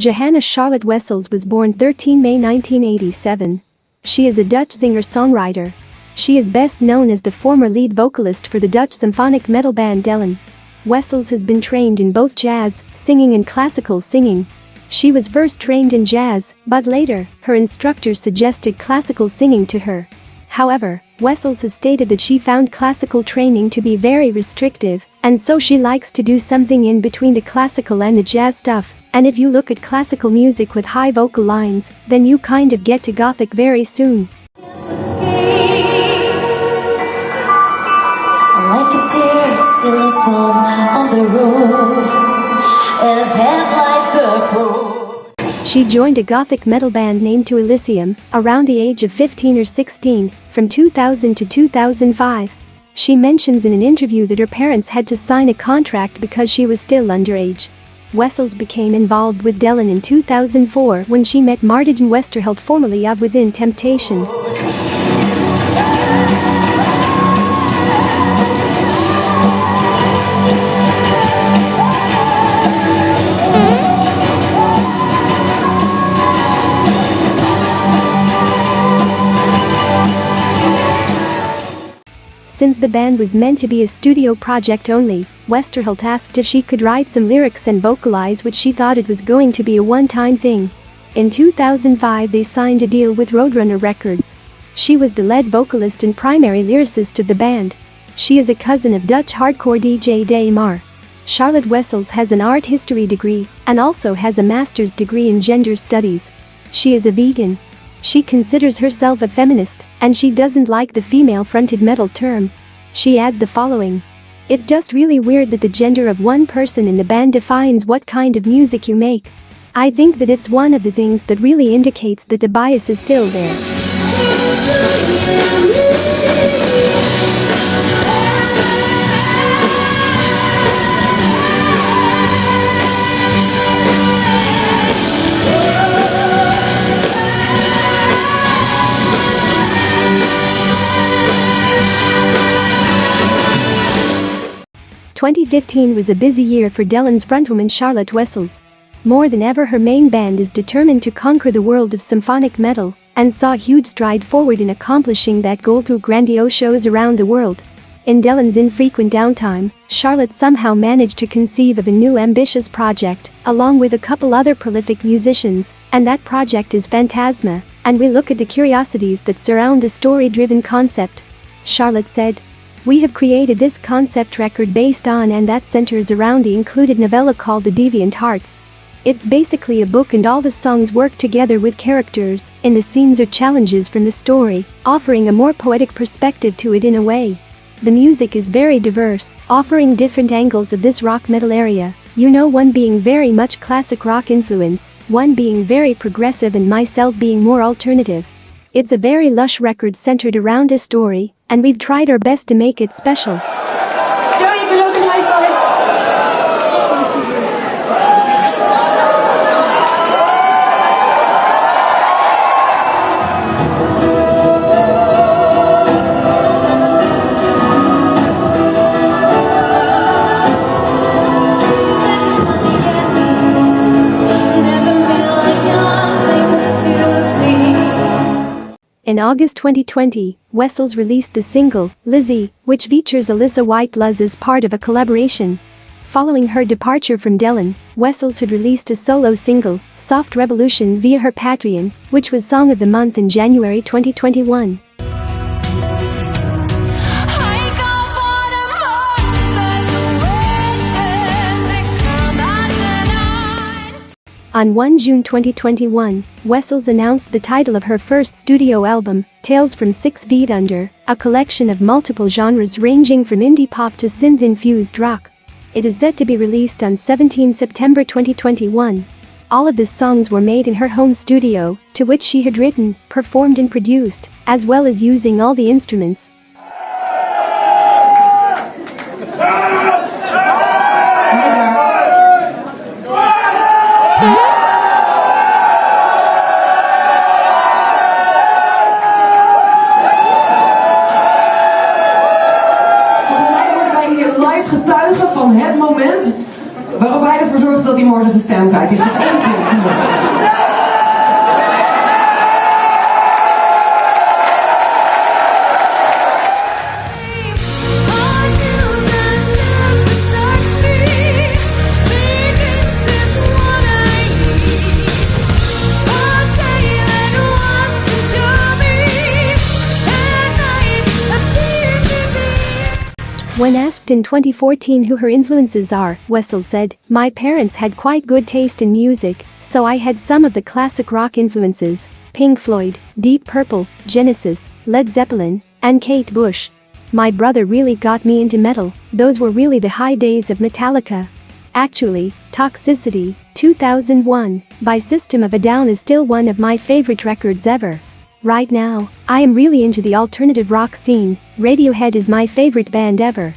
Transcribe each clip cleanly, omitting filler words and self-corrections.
Johanna Charlotte Wessels was born 13 May 1987. She is a Dutch singer-songwriter. She is best known as the former lead vocalist for the Dutch symphonic metal band Delain. Wessels has been trained in both jazz, singing and classical singing. She was first trained in jazz, but later, her instructor suggested classical singing to her. However, Wessels has stated that she found classical training to be very restrictive, and so she likes to do something in between the classical and the jazz stuff. And if you look at classical music with high vocal lines, then you kind of get to gothic very soon. Like a tear still a storm on the road as headlights approach. She joined a gothic metal band named To Elysium around the age of 15 or 16, from 2000 to 2005. She mentions in an interview that her parents had to sign a contract because she was still underage. Wessels became involved with Delain in 2004 when she met Martin Westerheld, formerly of Within Temptation. Since the band was meant to be a studio project only, Westerheld asked if she could write some lyrics and vocalize, which she thought it was going to be a one-time thing. In 2005 they signed a deal with Roadrunner Records. She was the lead vocalist and primary lyricist of the band. She is a cousin of Dutch hardcore DJ Delain. Charlotte Wessels has an art history degree and also has a master's degree in gender studies. She is a vegan. She considers herself a feminist, and she doesn't like the female-fronted metal term. She adds the following: "It's just really weird that the gender of one person in the band defines what kind of music you make. I think that it's one of the things that really indicates that the bias is still there." "2015 was a busy year for Delain's frontwoman Charlotte Wessels. More than ever, her main band is determined to conquer the world of symphonic metal and saw a huge stride forward in accomplishing that goal through grandiose shows around the world. In Delain's infrequent downtime, Charlotte somehow managed to conceive of a new ambitious project, along with a couple other prolific musicians, and that project is Phantasma, and we look at the curiosities that surround the story-driven concept. Charlotte said, "We have created this concept record based on and that centers around the included novella called The Deviant Hearts. It's basically a book and all the songs work together with characters in the scenes or challenges from the story, offering a more poetic perspective to it in a way. The music is very diverse, offering different angles of this rock metal area, one being very much classic rock influence, one being very progressive and myself being more alternative. It's a very lush record centered around a story, and we've tried our best to make it special." Joe, you can open high five. In August 2020, Wessels released the single, Lizzie, which features Alyssa white-gluz as part of a collaboration. Following her departure from Delain, Wessels had released a solo single, Soft Revolution, via her Patreon, which was Song of the Month in January 2021. On 1 June 2021, Wessels announced the title of her first studio album, Tales from 6 Feet Under, a collection of multiple genres ranging from indie pop to synth-infused rock. It is set to be released on 17 September 2021. All of the songs were made in her home studio, to which she had written, performed and produced, as well as using all the instruments. Live getuigen van het moment waarop hij de zorgen dat hij morgen zijn stem kwijt is. Nog 1 keer. Kom op. When asked in 2014 who her influences are, Wessels said, "My parents had quite good taste in music, so I had some of the classic rock influences, Pink Floyd, Deep Purple, Genesis, Led Zeppelin, and Kate Bush. My brother really got me into metal, those were really the high days of Metallica. Actually, Toxicity, 2001, by System of a Down is still one of my favorite records ever. Right now, I am really into the alternative rock scene. Radiohead is my favorite band ever."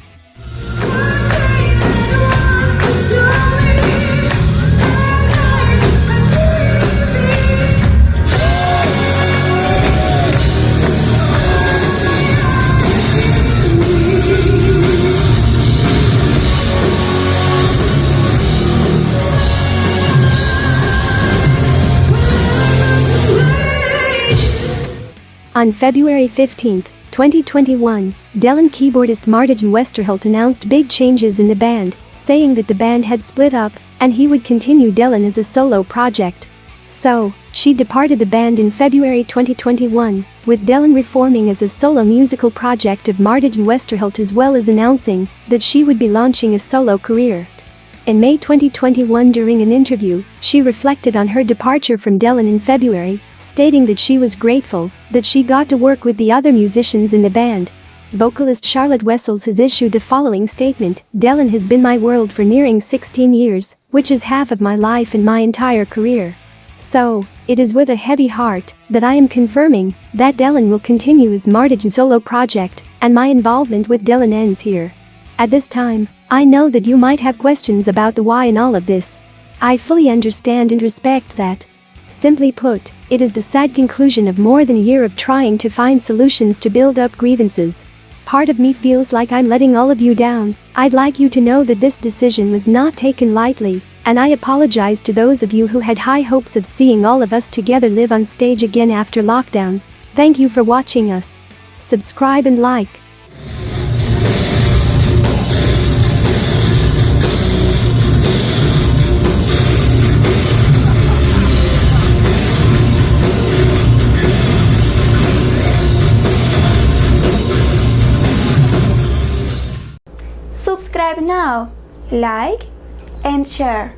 On February 15, 2021, Delain keyboardist Martin Westerholt announced big changes in the band, saying that the band had split up and he would continue Delain as a solo project. So, she departed the band in February 2021, with Delain reforming as a solo musical project of Martin Westerholt as well as announcing that she would be launching a solo career. In May 2021 during an interview, she reflected on her departure from Delain in February, stating that she was grateful that she got to work with the other musicians in the band. Vocalist Charlotte Wessels has issued the following statement: "Delain has been my world for nearing 16 years, which is half of my life and my entire career. So, it is with a heavy heart that I am confirming that Delain will continue as Martin's solo project, and my involvement with Delain ends here. At this time, I know that you might have questions about the why in all of this. I fully understand and respect that. Simply put, it is the sad conclusion of more than a year of trying to find solutions to build up grievances. Part of me feels like I'm letting all of you down. I'd like you to know that this decision was not taken lightly, and I apologize to those of you who had high hopes of seeing all of us together live on stage again after lockdown. Thank you for watching us. Subscribe and like." Subscribe now, like and share.